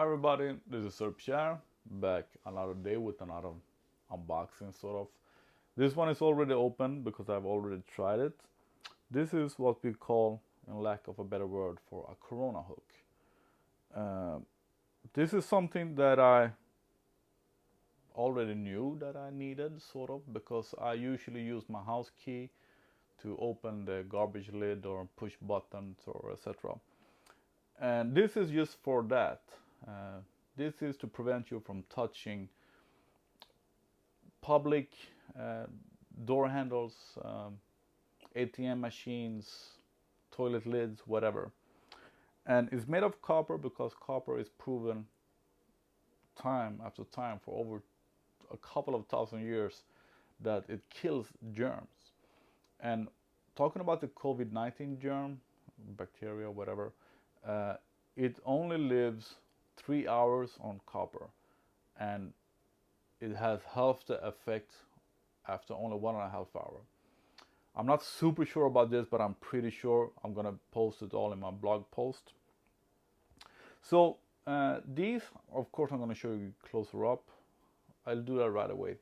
Hi everybody, this is Sir Pierre, back another day with another unboxing sort of. This one is already open because I've already tried it. This is what we call, in lack of a better word, for a Corona hook. This is something that I already knew that I needed sort of, because I usually use my house key to open the garbage lid or push buttons or etc. And this is just for that. This is to prevent you from touching public door handles, ATM machines, toilet lids, whatever. And it's made of copper because copper is proven time after time for over a couple of thousand years that it kills germs. And talking about the COVID-19 germ, bacteria, whatever, it only lives 3 hours on copper, and it has half the effect after only 1.5 hours. I'm not super sure about this, but I'm pretty sure. I'm gonna post it all in my blog post. So these, of course, I'm gonna show you closer up. I'll do that right away.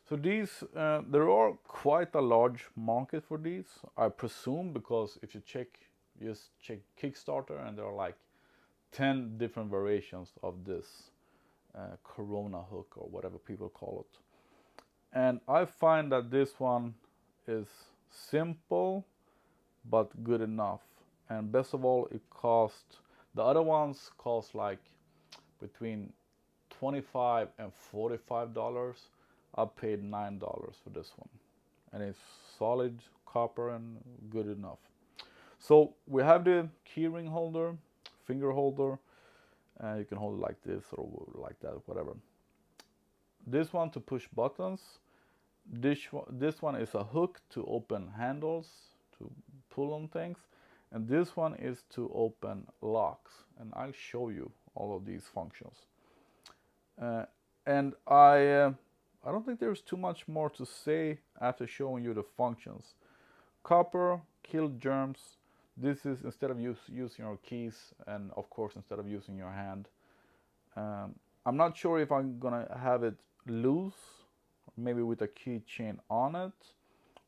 So these, there are quite a large market for these, I presume, because if you just check Kickstarter, and there are like 10 different variations of this Corona hook, or whatever people call it. And I find that this one is simple but good enough. And best of all, it costs, the other ones cost like between $25 and $45. I paid $9 for this one, and it's solid copper and good enough. So we have the keyring holder, finger holder. You can hold it like this or like that, whatever. This one to push buttons. This one is a hook to open handles, to pull on things. And this one is to open locks. And I'll show you all of these functions. And I don't think there's too much more to say after showing you the functions. Copper, kill germs. This is instead of using your keys, and of course instead of using your hand. I'm not sure if I'm gonna have it loose, maybe with a keychain on it,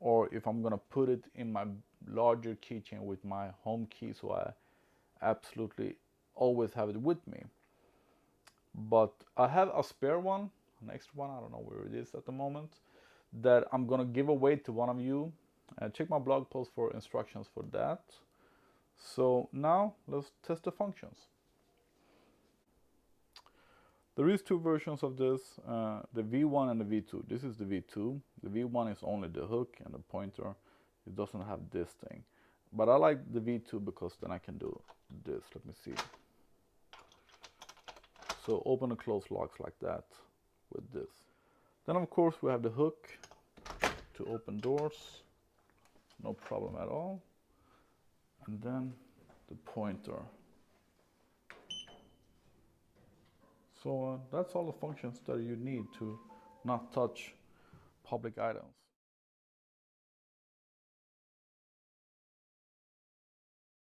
or if I'm gonna put it in my larger keychain with my home key, so I absolutely always have it with me. But I have a spare one, an extra one, I don't know where it is at the moment, that I'm gonna give away to one of you. Check my blog post for instructions for that. So now let's test the functions. There is two versions of this, the V1 and the V2. This is the V2. The V1 is only the hook and the pointer. It doesn't have this thing. But I like the V2 because then I can do this. Let me see. So open and close locks like that with this. Then of course we have the hook to open doors. No problem at all. And then the pointer. So that's all the functions that you need to not touch public items.